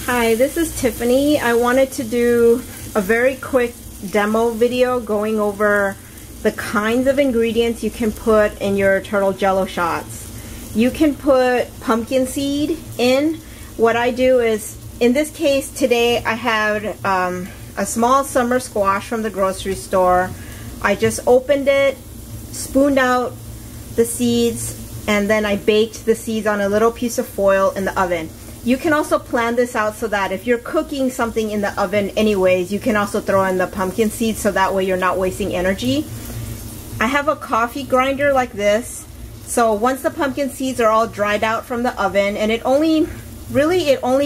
Hi, this is Tiffany. I wanted to do a very quick demo video going over the kinds of ingredients you can put in your turtle jello shots. You can put pumpkin seed in. What I do is, in this case today I had a small summer squash from the grocery store. I just opened it, spooned out the seeds, and then I baked the seeds on a little piece of foil in the oven. You can also plan this out so that if you're cooking something in the oven anyways, you can also throw in the pumpkin seeds so that way you're not wasting energy. I have a coffee grinder like this, so once the pumpkin seeds are all dried out from the oven, and it only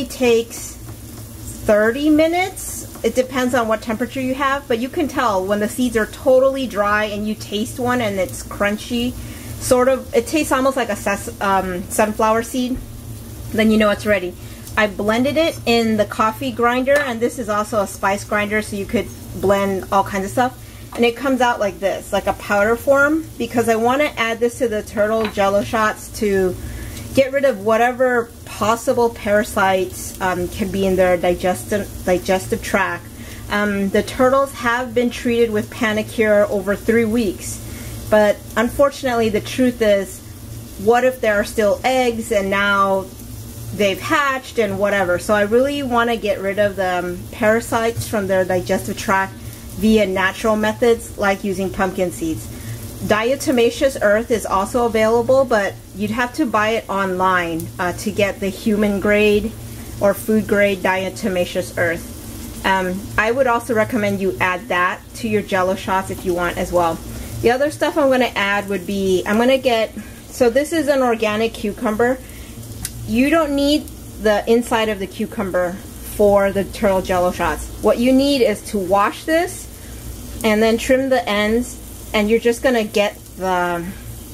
takes 30 minutes. It depends on what temperature you have, but you can tell when the seeds are totally dry and you taste one and it's crunchy, sort of, it tastes almost like a sunflower seed. Then you know it's ready. I blended it in the coffee grinder, and this is also a spice grinder, so you could blend all kinds of stuff, and it comes out like this, like a powder form, because I want to add this to the turtle jello shots to get rid of whatever possible parasites can be in their digestive tract. The turtles have been treated with Panicure over 3 weeks, but unfortunately the truth is, what if there are still eggs and now they've hatched and whatever. So I really want to get rid of the parasites from their digestive tract via natural methods like using pumpkin seeds. Diatomaceous earth is also available, but you'd have to buy it online to get the human grade or food grade diatomaceous earth. I would also recommend you add that to your jello shots if you want as well. The other stuff I'm going to add would be, so this is an organic cucumber. You don't need the inside of the cucumber for the turtle jello shots. What you need is to wash this and then trim the ends, and you're just gonna get the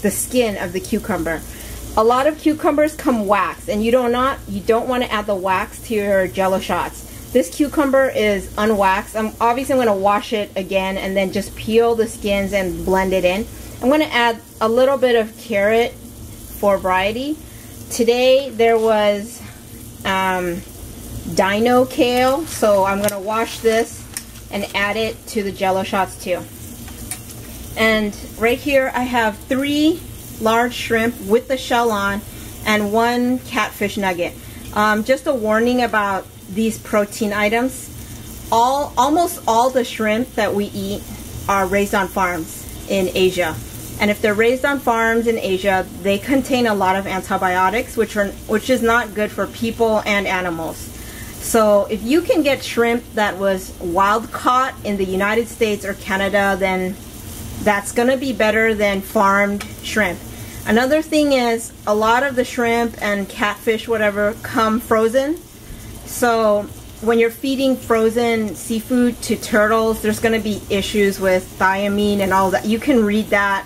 skin of the cucumber. A lot of cucumbers come waxed, and you don't want to add the wax to your jello shots. This cucumber is unwaxed. I'm gonna wash it again and then just peel the skins and blend it in. I'm gonna add a little bit of carrot for variety. Today there was dino kale, so I'm going to wash this and add it to the jello shots too. And right here I have 3 large shrimp with the shell on and 1 catfish nugget. Just a warning about these protein items. Almost all the shrimp that we eat are raised on farms in Asia. And if they're raised on farms in Asia, they contain a lot of antibiotics, which is not good for people and animals. So if you can get shrimp that was wild caught in the United States or Canada, then that's going to be better than farmed shrimp. Another thing is, a lot of the shrimp and catfish, whatever, come frozen. So when you're feeding frozen seafood to turtles, there's going to be issues with thiamine and all that. You can read that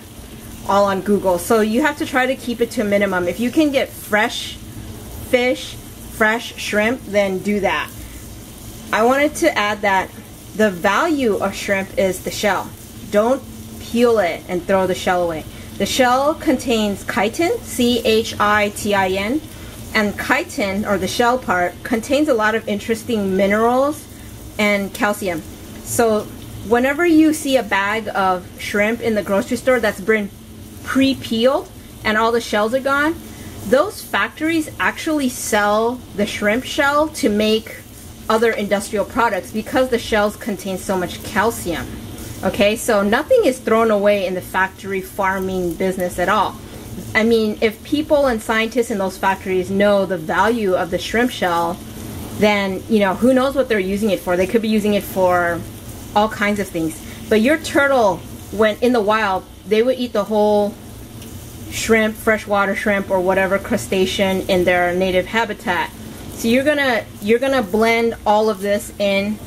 all on Google. So you have to try to keep it to a minimum. If you can get fresh fish, fresh shrimp, then do that. I wanted to add that the value of shrimp is the shell. Don't peel it and throw the shell away. The shell contains chitin, C-H-I-T-I-N, and chitin, or the shell part, contains a lot of interesting minerals and calcium. So whenever you see a bag of shrimp in the grocery store that's been pre-peeled and all the shells are gone, those factories actually sell the shrimp shell to make other industrial products because the shells contain so much calcium. Okay, so nothing is thrown away in the factory farming business at all. I mean, if people and scientists in those factories know the value of the shrimp shell, then, you know, who knows what they're using it for. They could be using it for all kinds of things. But your turtle, when in the wild, they would eat the whole shrimp, freshwater shrimp, or whatever crustacean in their native habitat. So you're gonna blend all of this in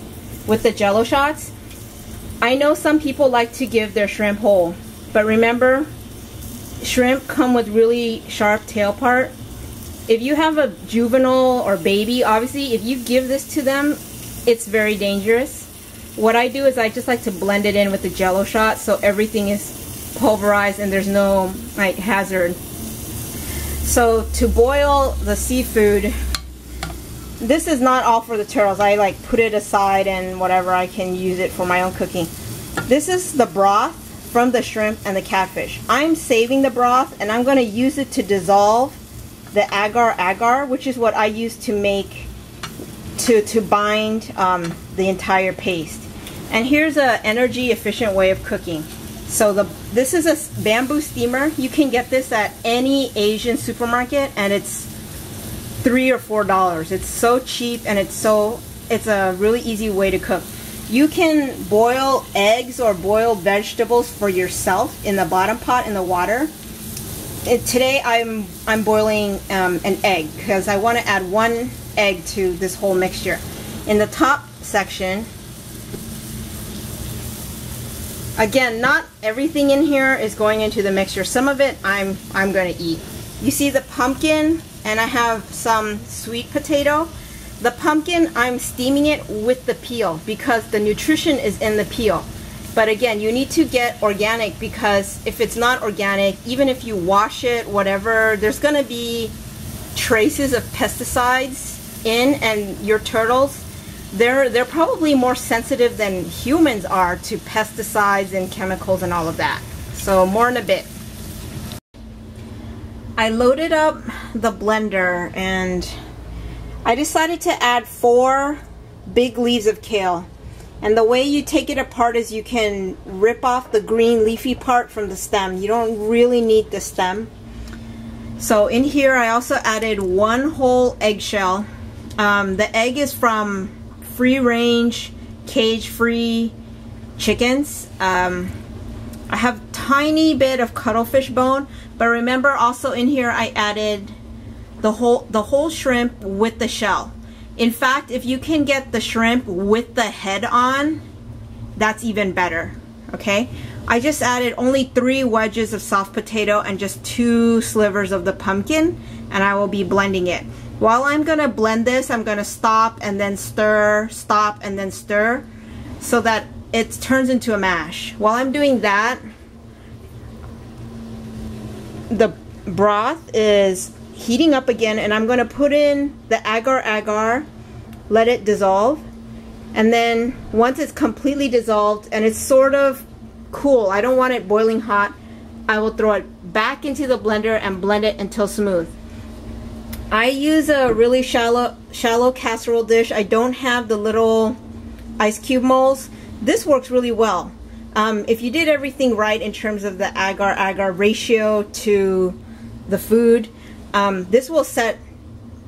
with the jello shots. I know some people like to give their shrimp whole, but remember, shrimp come with really sharp tail part. If you have a juvenile or baby, obviously if you give this to them, it's very dangerous. What I do is I just like to blend it in with the jello shot so everything is pulverized and there's no hazard. So to boil the seafood, this is not all for the turtles. I like put it aside and whatever, I can use it for my own cooking. This is the broth from the shrimp and the catfish. I'm saving the broth and I'm going to use it to dissolve the agar-agar, which is what I use to make, to bind the entire paste. And here's an energy efficient way of cooking. So this is a bamboo steamer. You can get this at any Asian supermarket and it's $3 or $4. It's so cheap and it's a really easy way to cook. You can boil eggs or boil vegetables for yourself in the bottom pot in the water. Today I'm boiling an egg because I want to add 1 egg to this whole mixture. In the top section, again, not everything in here is going into the mixture. Some of it I'm going to eat. You see the pumpkin, and I have some sweet potato. The pumpkin, I'm steaming it with the peel because the nutrition is in the peel. But again, you need to get organic because if it's not organic, even if you wash it, whatever, there's going to be traces of pesticides in, and your turtles, they're probably more sensitive than humans are to pesticides and chemicals and all of that. So more in a bit. I loaded up the blender and I decided to add 4 big leaves of kale. And the way you take it apart is you can rip off the green leafy part from the stem. You don't really need the stem. So in here I also added 1 whole eggshell. The egg is from free-range, cage-free chickens. I have tiny bit of cuttlefish bone, but remember also in here I added the whole shrimp with the shell. In fact, if you can get the shrimp with the head on, that's even better. Okay, I just added only 3 wedges of soft potato and just 2 slivers of the pumpkin, and I will be blending it. While I'm gonna blend this, I'm gonna stop and then stir, stop and then stir, so that it turns into a mash. While I'm doing that, the broth is heating up again, and I'm going to put in the agar-agar, let it dissolve, and then once it's completely dissolved and it's sort of cool, I don't want it boiling hot, I will throw it back into the blender and blend it until smooth. I use a really shallow casserole dish. I don't have the little ice cube molds. This works really well. If you did everything right in terms of the agar-agar ratio to the food, this will set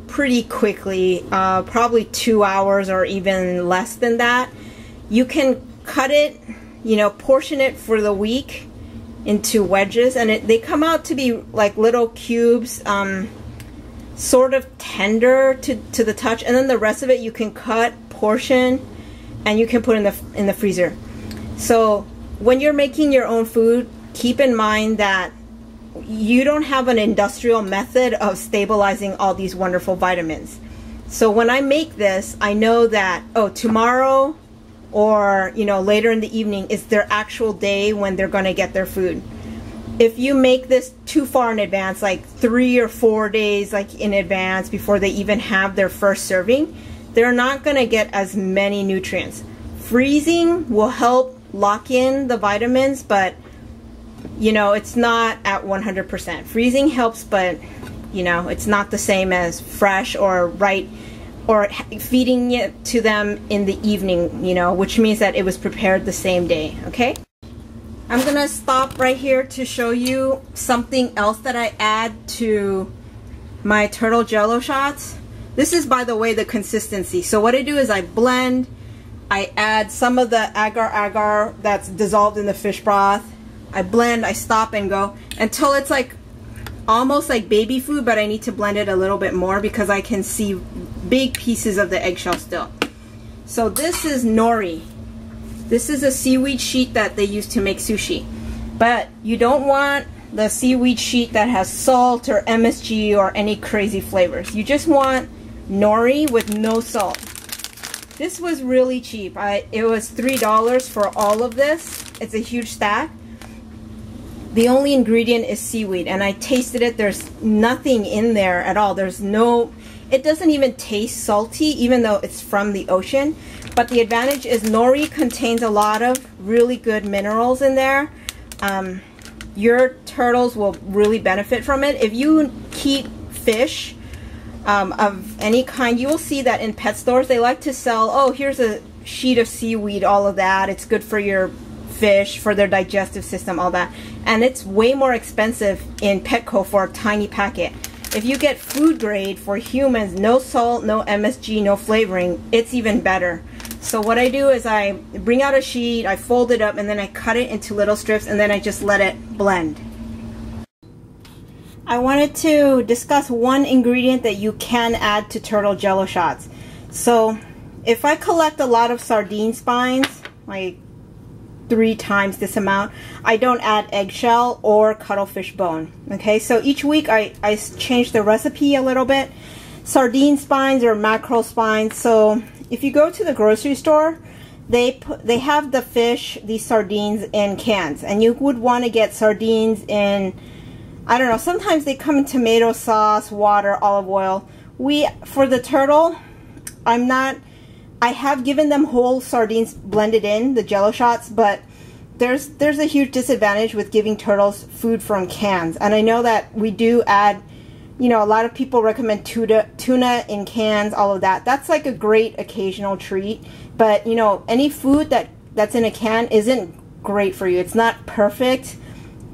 pretty quickly, probably 2 hours or even less than that. You can cut it, you know, portion it for the week into wedges, and they come out to be like little cubes, sort of tender to the touch, and then the rest of it you can cut, portion, and you can put in the freezer. So when you're making your own food, keep in mind that you don't have an industrial method of stabilizing all these wonderful vitamins. So when I make this, I know that, oh, tomorrow or, you know, later in the evening is their actual day when they're going to get their food. If you make this too far in advance, like 3 or 4 days like in advance before they even have their first serving, they're not going to get as many nutrients. Freezing will help lock in the vitamins, but you know, it's not at 100%. Freezing helps, but you know, it's not the same as fresh or feeding it to them in the evening, you know, which means that it was prepared the same day. Okay, I'm gonna stop right here to show you something else that I add to my turtle jello shots. This is, by the way, the consistency. So what I do is I blend, I add some of the agar-agar that's dissolved in the fish broth, I blend, I stop and go until it's like almost like baby food, but I need to blend it a little bit more because I can see big pieces of the eggshell still. So this is nori. This is a seaweed sheet that they use to make sushi. But you don't want the seaweed sheet that has salt or MSG or any crazy flavors. You just want nori with no salt. This was really cheap. It was $3 for all of this. It's a huge stack. The only ingredient is seaweed, and I tasted it. There's nothing in there at all. There's no, It doesn't even taste salty, even though it's from the ocean. But the advantage is nori contains a lot of really good minerals in there. Your turtles will really benefit from it. If you keep fish of any kind, you will see that in pet stores they like to sell, oh, here's a sheet of seaweed, all of that. It's good for your fish, for their digestive system, all that. And it's way more expensive in Petco for a tiny packet. If you get food grade for humans, no salt, no MSG, no flavoring, it's even better. So what I do is I bring out a sheet, I fold it up, and then I cut it into little strips, and then I just let it blend. I wanted to discuss one ingredient that you can add to turtle jello shots. So if I collect a lot of sardine spines, like 3 times this amount, I don't add eggshell or cuttlefish bone. Okay, so each week I change the recipe a little bit. Sardine spines or mackerel spines. So if you go to the grocery store, they have the fish, these sardines in cans, and you would want to get sardines in, I don't know, sometimes they come in tomato sauce, water, olive oil. For the turtle, I have given them whole sardines blended in, the jello shots, but there's a huge disadvantage with giving turtles food from cans. And I know that we do add, you know, a lot of people recommend tuna in cans, all of that. That's like a great occasional treat. But, you know, any food that's in a can isn't great for you. It's not perfect,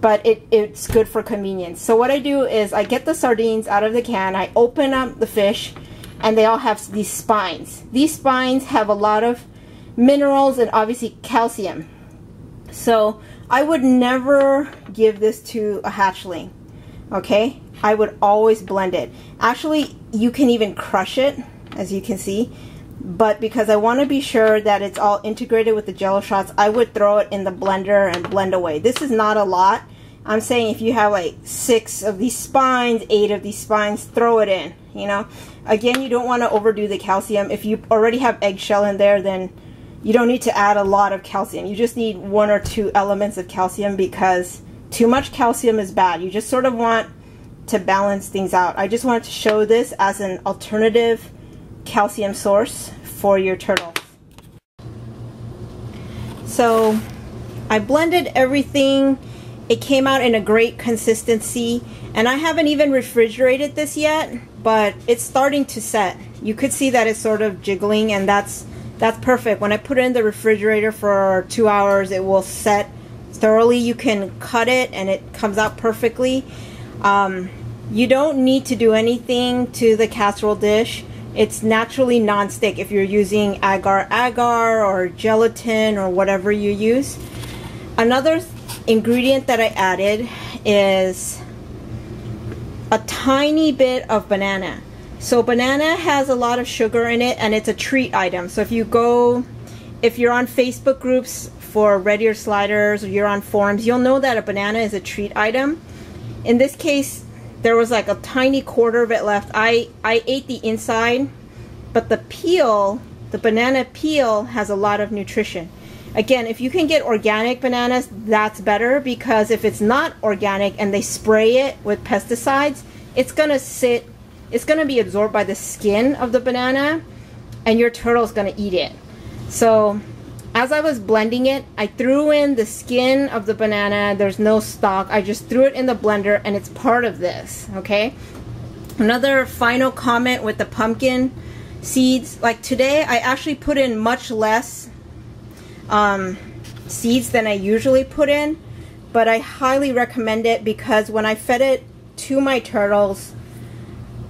but it's good for convenience. So what I do is I get the sardines out of the can, I open up the fish, and they all have these spines. These spines have a lot of minerals and obviously calcium. So I would never give this to a hatchling, okay? I would always blend it. Actually, you can even crush it, as you can see. But because I want to be sure that it's all integrated with the jello shots, I would throw it in the blender and blend away. This is not a lot. I'm saying if you have like 6 of these spines, 8 of these spines, throw it in, you know. Again, you don't want to overdo the calcium. If you already have eggshell in there, then you don't need to add a lot of calcium. You just need 1 or 2 elements of calcium, because too much calcium is bad. You just sort of want to balance things out. I just wanted to show this as an alternative calcium source for your turtle. So I blended everything. It came out in a great consistency, and I haven't even refrigerated this yet, but it's starting to set. You could see that it's sort of jiggling, and that's perfect. When I put it in the refrigerator for 2 hours, it will set thoroughly. You can cut it and it comes out perfectly. You don't need to do anything to the casserole dish. It's naturally non-stick if you're using agar-agar or gelatin or whatever you use. Another ingredient that I added is a tiny bit of banana. So banana has a lot of sugar in it, and it's a treat item. So if you're on Facebook groups for Red Ear Sliders, or you're on forums, you'll know that a banana is a treat item. In this case, there was like a tiny quarter of it left. I ate the inside, but the peel, the banana peel, has a lot of nutrition. Again, if you can get organic bananas, that's better, because if it's not organic and they spray it with pesticides, it's gonna be absorbed by the skin of the banana, and your turtle's gonna eat it. So as I was blending it, I threw in the skin of the banana. There's no stalk. I just threw it in the blender, and it's part of this, okay? Another final comment with the pumpkin seeds. Like today, I actually put in much less seeds than I usually put in, but I highly recommend it, because when I fed it to my turtles,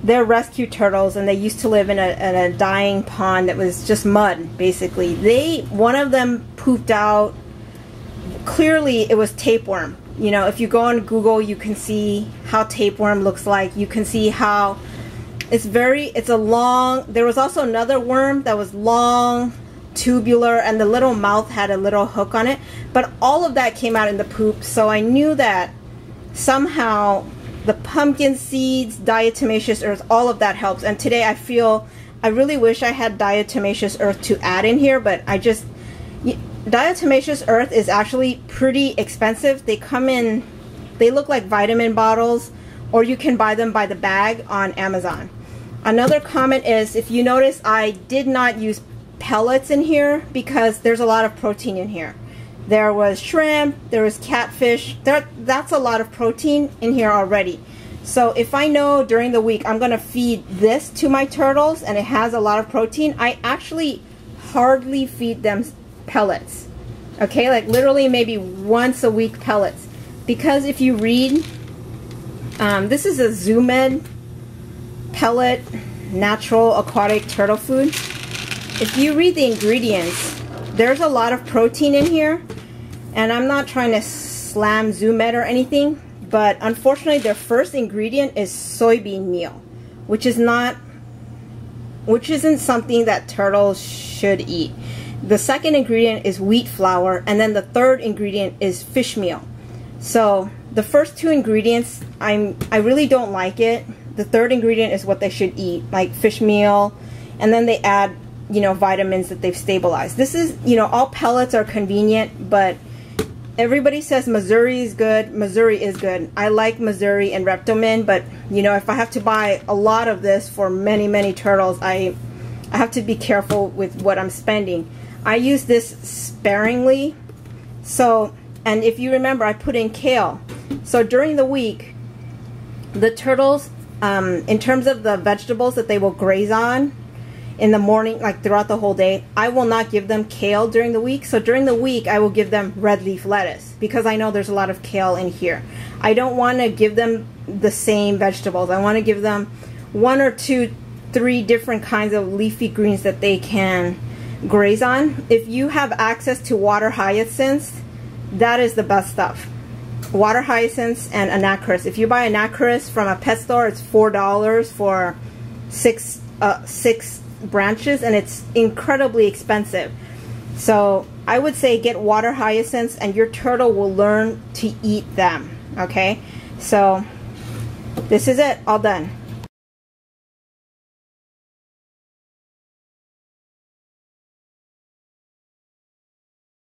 they're rescue turtles, and they used to live in a dying pond that was just mud, basically. One of them pooped out. Clearly it was tapeworm. You know, if you go on Google, you can see how tapeworm looks like. You can see how it's a long, there was also another worm that was long, tubular, and the little mouth had a little hook on it, but all of that came out in the poop. So I knew that somehow the pumpkin seeds, diatomaceous earth, all of that helps. And today I really wish I had diatomaceous earth to add in here, but diatomaceous earth is actually pretty expensive. They look like vitamin bottles, or you can buy them by the bag on Amazon. Another comment is, if you notice, I did not use pellets in here because there's a lot of protein in here. There was shrimp, there was catfish. That's a lot of protein in here already. So if I know during the week I'm gonna feed this to my turtles and it has a lot of protein, I actually hardly feed them pellets. Okay, like literally maybe once a week pellets. Because if you read, this is a Zoom Ed pellet natural aquatic turtle food. If you read the ingredients, there's a lot of protein in here, and I'm not trying to slam Zoom Ed or anything, but unfortunately their first ingredient is soybean meal, which isn't something that turtles should eat. The second ingredient is wheat flour, and then the third ingredient is fish meal. So the first two ingredients, I really don't like it. The third ingredient is what they should eat, like fish meal, and then they add, you know, vitamins that they've stabilized. This is, you know, all pellets are convenient, but everybody says Missouri is good. Missouri is good. I like Missouri and Reptomin, but you know, if I have to buy a lot of this for many, many turtles, I have to be careful with what I'm spending. I use this sparingly. So, and if you remember, I put in kale. So during the week, the turtles, in terms of the vegetables that they will graze on in the morning, like throughout the whole day, I will not give them kale during the week. So during the week, I will give them red leaf lettuce because I know there's a lot of kale in here. I don't want to give them the same vegetables. I want to give them 1 or 2, 3 different kinds of leafy greens that they can graze on. If you have access to water hyacinths, that is the best stuff. Water hyacinths and anacris. If you buy anacris from a pet store, it's $4 for 6 branches, and it's incredibly expensive. So I would say get water hyacinths and your turtle will learn to eat them. Okay, so this is it, all done.